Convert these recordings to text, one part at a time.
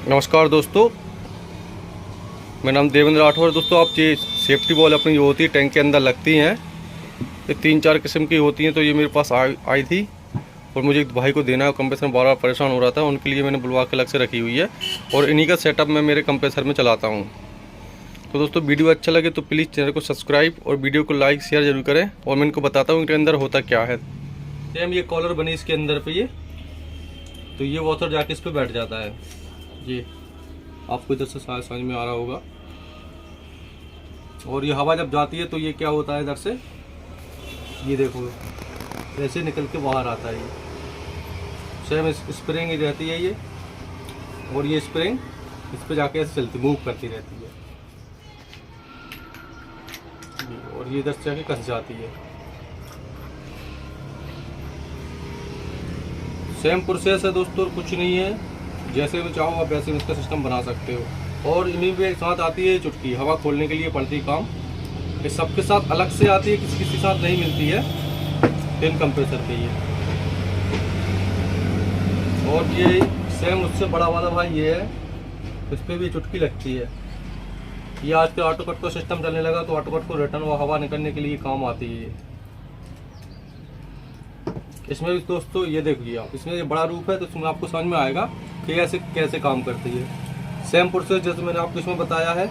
नमस्कार दोस्तों, मेरा नाम देवेंद्र राठौर है। दोस्तों, आप ये सेफ्टी बॉल अपनी जो होती है टैंक के अंदर लगती हैं, ये 3-4 किस्म की होती हैं। तो ये मेरे पास आई थी और मुझे एक भाई को देना है। कंप्रेसर में बार बार परेशान हो रहा था, उनके लिए मैंने बुलवा के अलग से रखी हुई है और इन्हीं का सेटअप मैं मेरे कंप्रेसर में चलाता हूँ। तो दोस्तों, वीडियो अच्छा लगे तो प्लीज़ चैनल को सब्सक्राइब और वीडियो को लाइक शेयर जरूर करें। और मैं इनको बताता हूँ इनके अंदर होता क्या है। सेम ये कॉलर बनी इसके अंदर पे ये, तो ये वॉशर जाके इस पर बैठ जाता है। ये आपको इधर से समझ में आ रहा होगा। और ये हवा जब जाती है तो ये क्या होता है, इधर से ये देखो ऐसे निकल के बाहर आता है। ये सेम स्प्रिंग ही रहती है ये, और ये स्प्रिंग इस पे जाके ऐसे चलती मूव करती रहती है, और ये इधर से जाके कस जाती है। सेम प्रोसेस है दोस्तों, कुछ नहीं है। जैसे भी चाहो आप वैसे इसका सिस्टम बना सकते हो। और इन्हीं के साथ आती है चुटकी, हवा खोलने के लिए पड़ती काम। ये सबके साथ अलग से आती है, किसी किसी साथ नहीं मिलती है फिल्म कंप्रेसर पे ये। और ये सेम उससे बड़ा वाला भाई ये है, इस पर भी चुटकी लगती है। ये आजकल ऑटो कट का सिस्टम चलने लगा, तो ऑटो कट को रिटर्न व हवा निकलने के लिए काम आती है ये। इसमें भी दोस्तों ये देखिए आप, इसमें ये बड़ा रूप है तो इसमें आपको समझ में आएगा कि ऐसे कैसे काम करती है। सेम प्रोसेस जैसे मैंने आपको इसमें बताया है।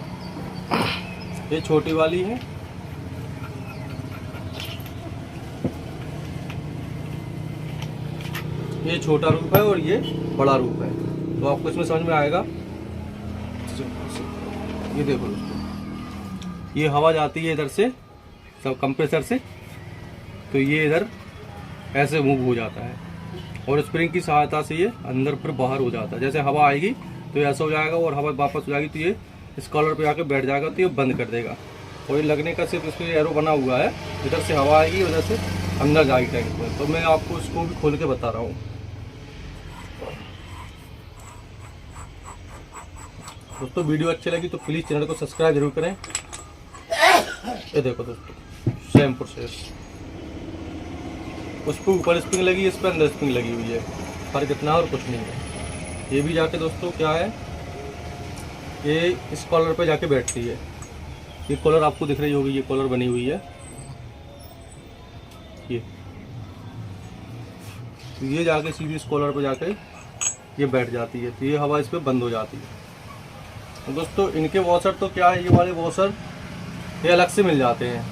ये छोटी वाली है, ये छोटा रूप है और ये बड़ा रूप है, तो आपको इसमें समझ में आएगा। ये देखो दोस्तों, ये हवा जाती है इधर से सब कंप्रेसर से, तो ये इधर ऐसे मूव हो जाता है और स्प्रिंग की सहायता से ये अंदर पर बाहर हो जाता है। जैसे हवा आएगी तो ये ऐसा हो जाएगा और हवा वापस हो जाएगी तो ये इस कॉलर पे आके बैठ जाएगा, तो ये बंद कर देगा। और ये लगने का सिर्फ इसमें एरो बना हुआ है, इधर से हवा आएगी उधर से अंदर जाएगी टैंक में। तो मैं आपको इसको भी खोल के बता रहा हूँ। दोस्तों, वीडियो अच्छी लगी तो प्लीज़ चैनल को सब्सक्राइब जरूर करें। ये देखो दोस्तों, सेम प्रोसेस, उस पर ऊपर स्प्रिंग लगी है, इस पर अंदर स्प्रिंग लगी हुई है। फर्क इतना और कुछ नहीं है। ये भी जाके दोस्तों क्या है, ये इस कॉलर पे जाके बैठती है। ये कॉलर आपको दिख रही होगी, ये कॉलर बनी हुई है ये जाके सीधी इस कॉलर पे जाके ये बैठ जाती है, तो ये हवा इस पर बंद हो जाती है। तो दोस्तों, इनके वॉशर तो क्या है, ये वाले वॉशर ये अलग से मिल जाते हैं।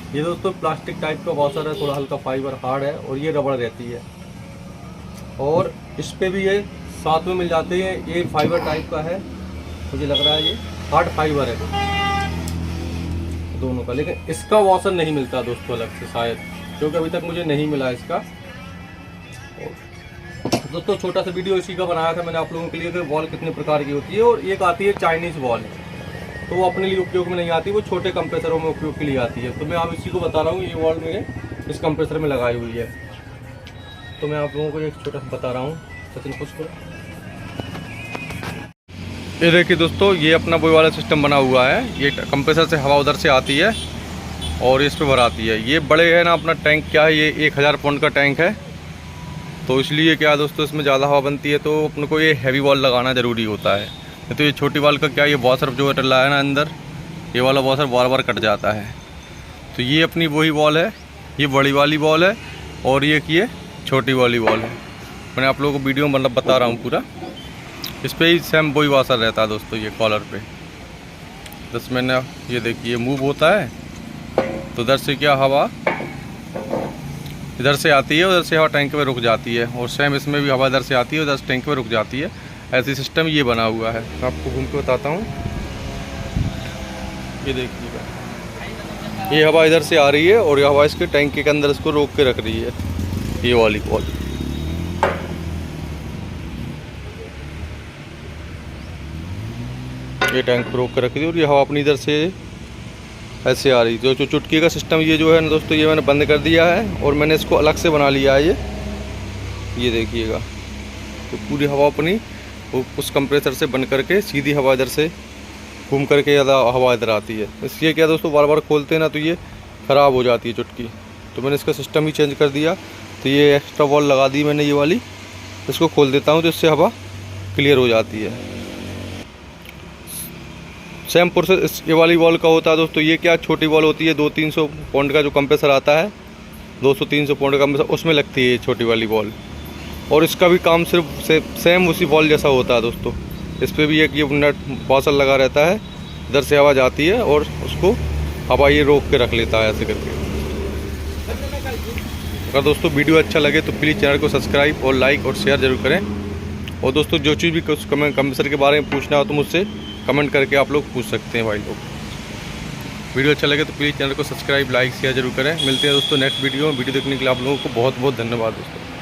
ये दोस्तों प्लास्टिक टाइप का वॉशर है, थोड़ा हल्का फाइबर हार्ड है, और ये रबड़ रहती है। और इस पे भी ये साथ में मिल जाते हैं। ये फाइबर टाइप का है, मुझे लग रहा है ये हार्ड फाइबर है दोनों का, लेकिन इसका वॉशर नहीं मिलता दोस्तों अलग से शायद, क्योंकि अभी तक मुझे नहीं मिला इसका। दोस्तों, छोटा सा वीडियो इसी का बनाया था मैंने आप लोगों के लिए कि वॉल कितने प्रकार की होती है। और एक आती है चाइनीज़ वॉल, तो वो अपने लिए उपयोग में नहीं आती, वो छोटे कंप्रेसरों में उपयोग के लिए आती है। तो मैं आप इसी को बता रहा हूँ, ये वॉल मैंने इस कंप्रेसर में लगाई हुई है। तो मैं आप लोगों को एक छोटा सा बता रहा हूँ। सचिन खुश को ये देखिए दोस्तों, ये अपना वो वाला सिस्टम बना हुआ है। ये कंप्रेसर से हवा उधर से आती है और इस पर भराती है। ये बड़े है ना अपना टैंक, क्या है ये 1000 पाउंड का टैंक है, तो इसलिए क्या है दोस्तों, इसमें ज़्यादा हवा बनती है, तो अपने को ये हैवी वॉल लगाना ज़रूरी होता है। तो ये छोटी वाल का क्या, ये वॉशर जो डला है ना अंदर, ये वाला वॉशर बार बार कट जाता है। तो ये अपनी वही वॉल है, ये बड़ी वाली वॉल है, और ये छोटी वाली वॉल है। मैंने आप लोगों को वीडियो मतलब बता रहा हूँ पूरा। इस पर ही सेम वही वॉशर रहता है दोस्तों, ये कॉलर पे। बस मैंने ये देखिए मूव होता है, तो इधर से क्या हवा इधर से आती है, उधर से हवा टैंक में रुक जाती है। और सेम इसमें भी हवा इधर से आती है, उधर से टैंक में रुक जाती है। ऐसी सिस्टम ये बना हुआ है। आपको घूम के बताता हूँ। ये देखिएगा, ये हवा इधर से आ रही है और ये हवा इसके टैंक के अंदर इसको रोक के रख रही है, ये वाली वॉल। ये टैंक को रोक कर रख दी और ये हवा अपनी इधर से ऐसे आ रही। जो चुटकी का सिस्टम ये जो है ना दोस्तों, ये मैंने बंद कर दिया है और मैंने इसको अलग से बना लिया है। ये देखिएगा, तो पूरी हवा अपनी उस कंप्रेसर से बंद करके सीधी हवा इधर से घूम करके ज़्यादा हवा इधर आती है। इसलिए क्या दोस्तों, बार बार खोलते हैं ना तो ये ख़राब हो जाती है चुटकी। तो मैंने इसका सिस्टम ही चेंज कर दिया। तो ये एक्स्ट्रा वॉल लगा दी मैंने, ये वाली। इसको खोल देता हूँ तो इससे हवा क्लियर हो जाती है। सेम प्रोसेस ये वाली वॉल का होता है दोस्तों। ये क्या छोटी वॉल होती है, 200-300 पाउंड का जो कंप्रेसर आता है, 200-300 पाउंड का कंप्रेसर, उसमें लगती है ये छोटी वाली वॉल। और इसका भी काम सिर्फ सेम उसी वॉल जैसा होता है दोस्तों। इस पर भी एक ये नट वाशर लगा रहता है, इधर से हवा जाती है और उसको हवा ये रोक के रख लेता है ऐसे करके। अगर दोस्तों वीडियो अच्छा लगे तो प्लीज़ चैनल को सब्सक्राइब और लाइक और शेयर ज़रूर करें। और दोस्तों जो चीज़ भी कुछ कंप्रेसर के बारे में पूछना हो तो मुझसे कमेंट करके आप लोग पूछ सकते हैं भाई लोग। वीडियो अच्छा लगे तो प्लीज़ चैनल को सब्सक्राइब लाइक शेयर जरूर करें। मिलते हैं दोस्तों नेक्स्ट वीडियो में। वीडियो देखने के लिए आप लोगों को बहुत बहुत धन्यवाद दोस्तों।